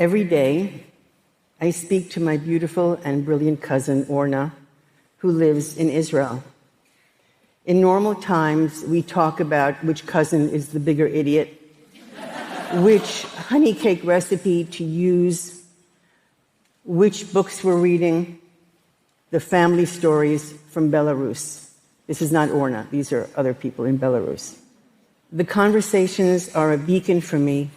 Every day, I speak to my beautiful and brilliant cousin, Orna, who lives in Israel. In normal times, we talk about which cousin is the bigger idiot, which honey cake recipe to use, which books we're reading, the family stories from Belarus. This is not Orna, these are other people in Belarus. The conversations are a beacon for me,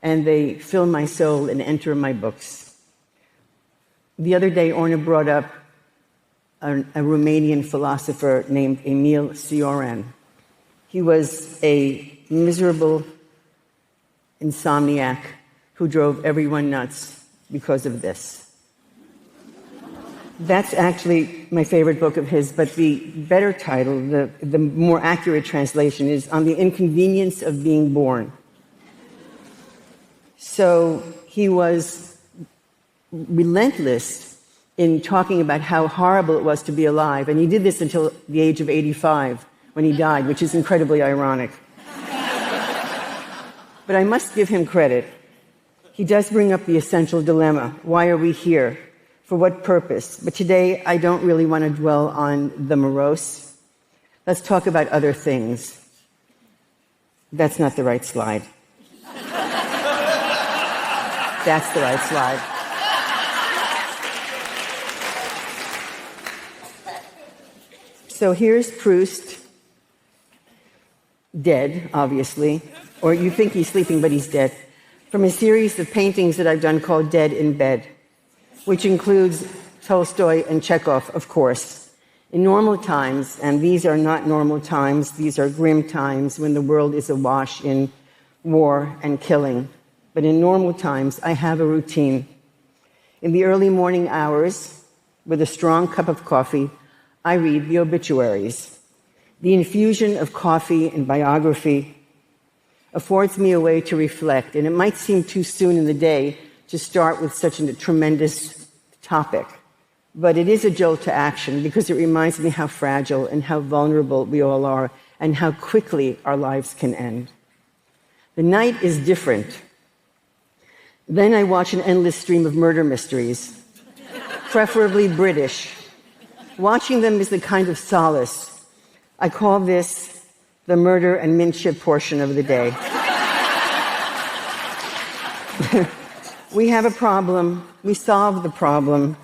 and they fill my soul and enter my books. The other day, Orna brought up a Romanian philosopher named Emil Cioran. He was a miserable insomniac who drove everyone nuts because of this. That's actually my favorite book of his, but the better title, the more accurate translation, is On the Inconvenience of Being Born. So he was relentless in talking about how horrible it was to be alive, and he did this until the age of 85, when he died, which is incredibly ironic. But I must give him credit. He does bring up the essential dilemma. Why are we here? For what purpose? But today, I don't really want to dwell on the morose. Let's talk about other things. That's not the right slide. That's the right slide. So here's Proust, dead, obviously, or you think he's sleeping, but he's dead, from a series of paintings that I've done called Dead in Bed, which includes Tolstoy and Chekhov, of course. In normal times, and these are not normal times, these are grim times when the world is awash in war and killing. But in normal times, I have a routine. In the early morning hours, with a strong cup of coffee, I read the obituaries. The infusion of coffee and biography affords me a way to reflect, and it might seem too soon in the day to start with such a tremendous topic, but it is a jolt to action because it reminds me how fragile and how vulnerable we all are and how quickly our lives can end. The night is different. Then I watch an endless stream of murder mysteries, preferably British. Watching them is the kind of solace. I call this the murder and minship portion of the day. We have a problem. We solve the problem.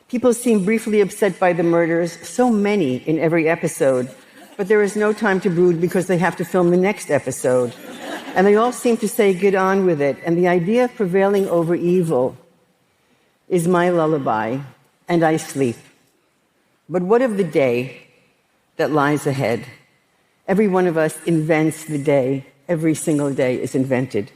People seem briefly upset by the murders, so many in every episode, but there is no time to brood because they have to film the next episode. And they all seem to say, get on with it. And the idea of prevailing over evil is my lullaby, and I sleep. But what of the day that lies ahead? Every one of us invents the day. Every single day is invented.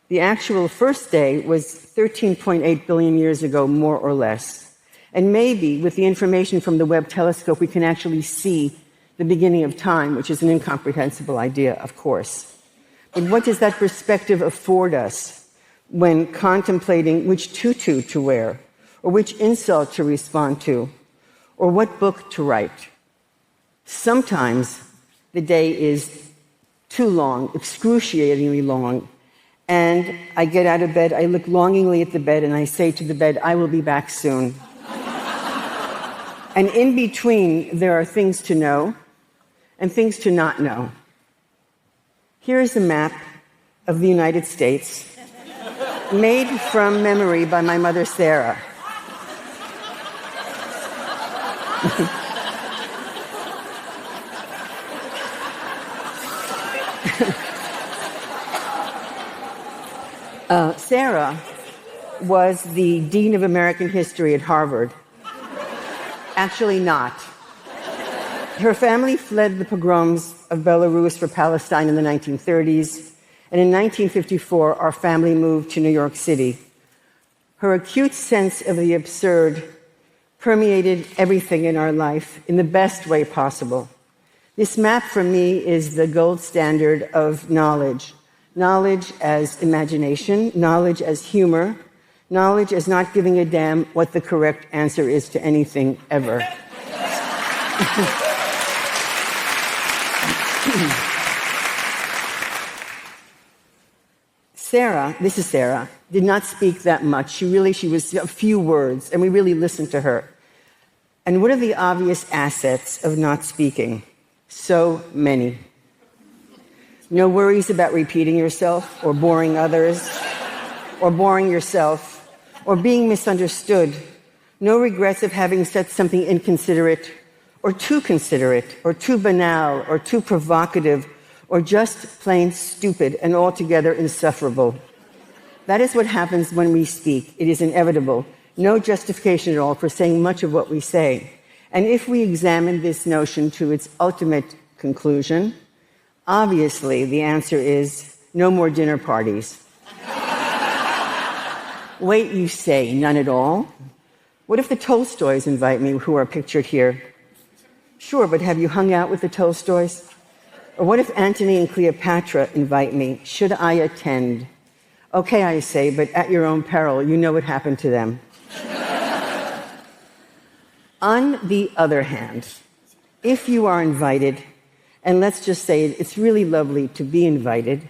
The actual first day was 13.8 billion years ago, more or less. And maybe with the information from the Webb telescope, we can actually see the beginning of time, which is an incomprehensible idea, of course. But what does that perspective afford us when contemplating which tutu to wear, or which insult to respond to, or what book to write? Sometimes the day is too long, excruciatingly long, and I get out of bed, I look longingly at the bed, and I say to the bed, I will be back soon. And in between, there are things to know and things to not know. Here is a map of the United States, made from memory by my mother, Sarah. Sarah was the Dean of American History at Harvard. Actually not. Her family fled the pogroms of Belarus for Palestine in the 1930s, and in 1954, our family moved to New York City. Her acute sense of the absurd permeated everything in our life in the best way possible. This map, for me, is the gold standard of knowledge. Knowledge as imagination, knowledge as humor, knowledge as not giving a damn what the correct answer is to anything ever. Sarah, this is Sarah, did not speak that much. She was a few words, and we really listened to her. And what are the obvious assets of not speaking? So many. No worries about repeating yourself or boring others or boring yourself or being misunderstood. No regrets of having said something inconsiderate or too banal or too provocative or just plain stupid and altogether insufferable. That is what happens when we speak. It is inevitable. No justification at all for saying much of what we say. And if we examine this notion to its ultimate conclusion, obviously the answer is no more dinner parties. Wait, you say, none at all? What if the Tolstoys invite me, who are pictured here? Sure, but have you hung out with the Tolstoys? Or what if Antony and Cleopatra invite me? Should I attend? Okay, I say, but at your own peril. You know what happened to them. On the other hand, if you are invited, and let's just say it's really lovely to be invited,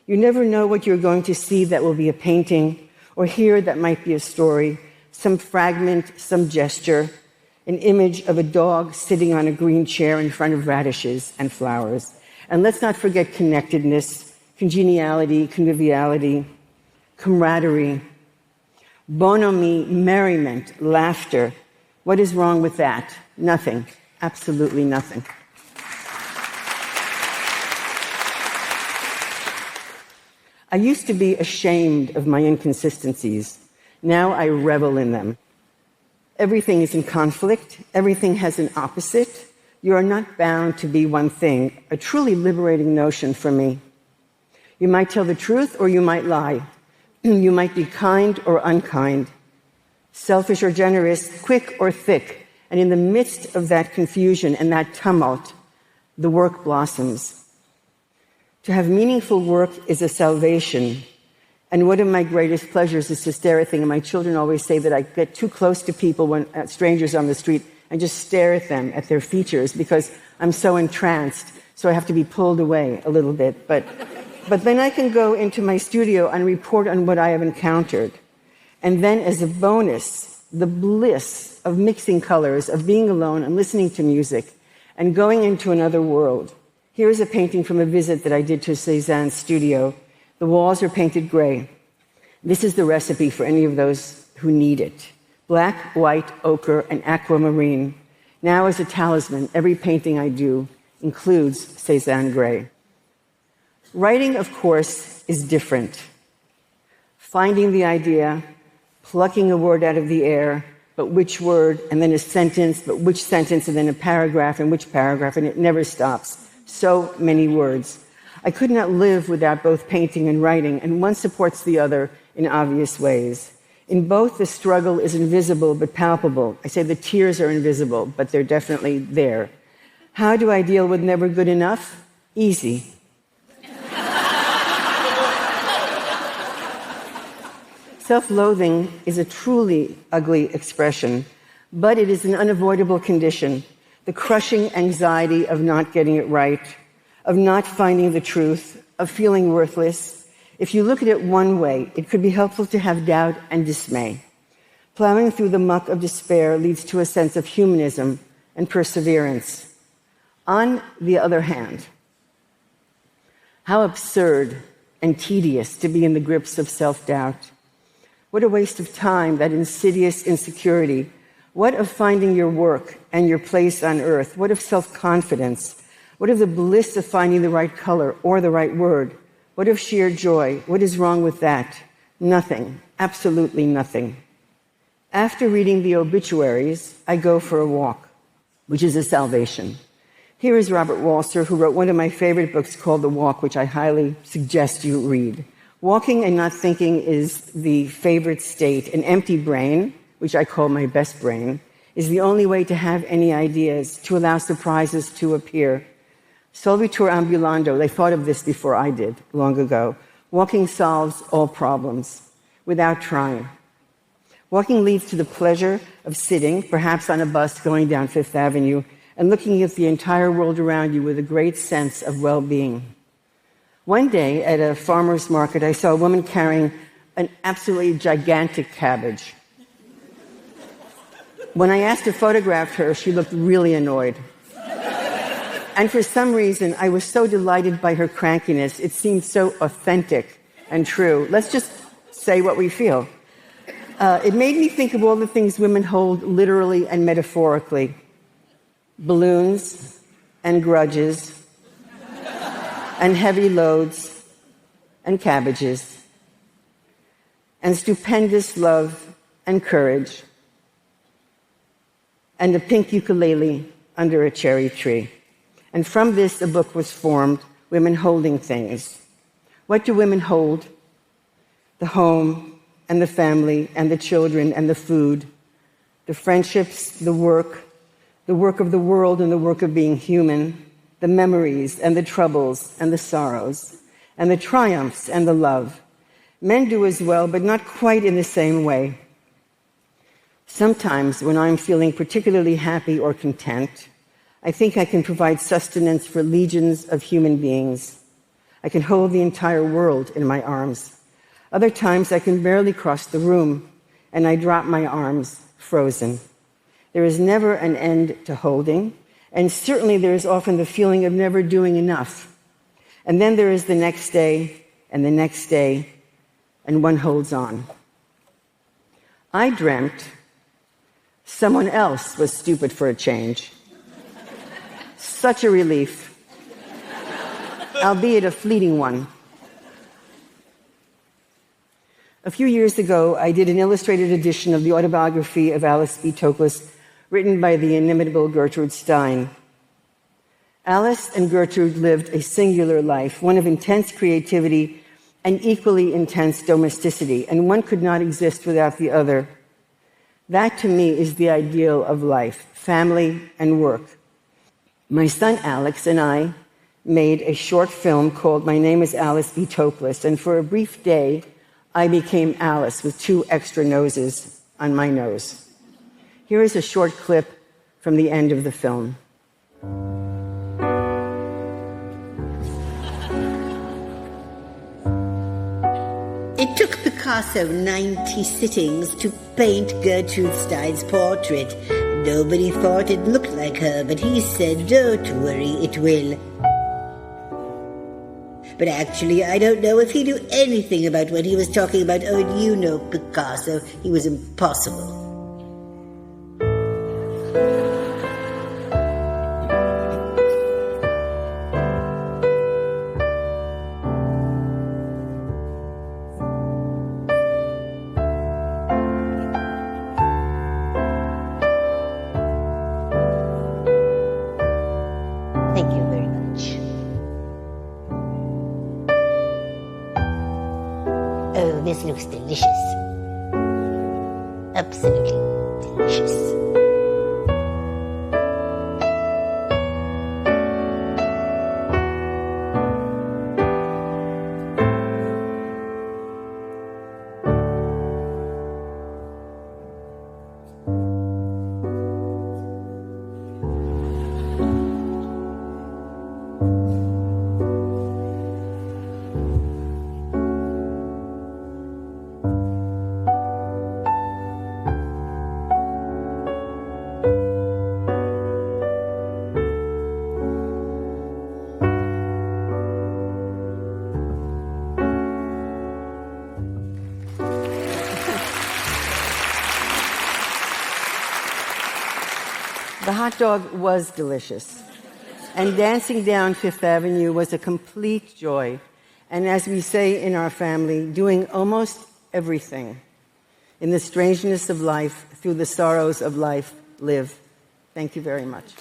you never know what you're going to see that will be a painting, or hear that might be a story, some fragment, some gesture, an image of a dog sitting on a green chair in front of radishes and flowers. And let's not forget connectedness, congeniality, conviviality, camaraderie, bonhomie, merriment, laughter. What is wrong with that? Nothing. Absolutely nothing. I used to be ashamed of my inconsistencies. Now I revel in them. Everything is in conflict. Everything has an opposite. You are not bound to be one thing, a truly liberating notion for me. You might tell the truth or you might lie. You might be kind or unkind, selfish or generous, quick or thick. And in the midst of that confusion and that tumult, the work blossoms. To have meaningful work is a salvation. And one of my greatest pleasures is to stare at things. And my children always say that I get too close to people, strangers on the street, and just stare at them, at their features, because I'm so entranced. So I have to be pulled away a little bit. But then I can go into my studio and report on what I have encountered. And then as a bonus, the bliss of mixing colors, of being alone and listening to music and going into another world. Here is a painting from a visit that I did to Cézanne's studio. The walls are painted gray. This is the recipe for any of those who need it. Black, white, ochre, and aquamarine. Now as a talisman, every painting I do includes Cézanne gray. Writing, of course, is different. Finding the idea, plucking a word out of the air, but which word, and then a sentence, but which sentence, and then a paragraph, and which paragraph, and it never stops. So many words. I could not live without both painting and writing, and one supports the other in obvious ways. In both, the struggle is invisible but palpable. I say the tears are invisible, but they're definitely there. How do I deal with never good enough? Easy. Self-loathing is a truly ugly expression, but it is an unavoidable condition. The crushing anxiety of not getting it right, of not finding the truth, of feeling worthless. If you look at it one way, it could be helpful to have doubt and dismay. Plowing through the muck of despair leads to a sense of humanism and perseverance. On the other hand, how absurd and tedious to be in the grips of self-doubt. What a waste of time, that insidious insecurity. What of finding your work and your place on earth? What of self-confidence? What of the bliss of finding the right color or the right word? What of sheer joy? What is wrong with that? Nothing. Absolutely nothing. After reading the obituaries, I go for a walk, which is a salvation. Here is Robert Walser, who wrote one of my favorite books called The Walk, which I highly suggest you read. Walking and not thinking is the favorite state. An empty brain, which I call my best brain, is the only way to have any ideas, to allow surprises to appear. Solvitur ambulando, they thought of this before I did, long ago. Walking solves all problems, without trying. Walking leads to the pleasure of sitting, perhaps on a bus going down Fifth Avenue, and looking at the entire world around you with a great sense of well-being. One day at a farmer's market, I saw a woman carrying an absolutely gigantic cabbage. When I asked to photograph her, she looked really annoyed. And for some reason, I was so delighted by her crankiness. It seemed so authentic and true. Let's just say what we feel. It made me think of all the things women hold literally and metaphorically. Balloons and grudges and heavy loads and cabbages and stupendous love and courage and a pink ukulele under a cherry tree. And from this, a book was formed, Women Holding Things. What do women hold? The home and the family and the children and the food, the friendships, the work of the world and the work of being human, the memories and the troubles and the sorrows, and the triumphs and the love. Men do as well, but not quite in the same way. Sometimes, when I'm feeling particularly happy or content, I think I can provide sustenance for legions of human beings. I can hold the entire world in my arms. Other times, I can barely cross the room, and I drop my arms, frozen. There is never an end to holding, and certainly there is often the feeling of never doing enough. And then there is the next day, and the next day, and one holds on. I dreamt someone else was stupid for a change. Such a relief, albeit a fleeting one. A few years ago, I did an illustrated edition of the autobiography of Alice B. Toklas, written by the inimitable Gertrude Stein. Alice and Gertrude lived a singular life, one of intense creativity and equally intense domesticity, and one could not exist without the other. That, to me, is the ideal of life, family and work. My son Alex and I made a short film called My Name is Alice B. Toklas, and for a brief day, I became Alice with 2 extra noses on my nose. Here is a short clip from the end of the film. It took Picasso 90 sittings to paint Gertrude Stein's portrait. Nobody thought it looked like her, but he said, "Don't worry, it will." But actually, I don't know if he knew anything about what he was talking about. Oh, and you know Picasso. He was impossible. Thank you very much. Oh, this looks delicious. Absolutely delicious. The hot dog was delicious, and dancing down Fifth Avenue was a complete joy. And as we say in our family, doing almost everything. In the strangeness of life, through the sorrows of life, live. Thank you very much.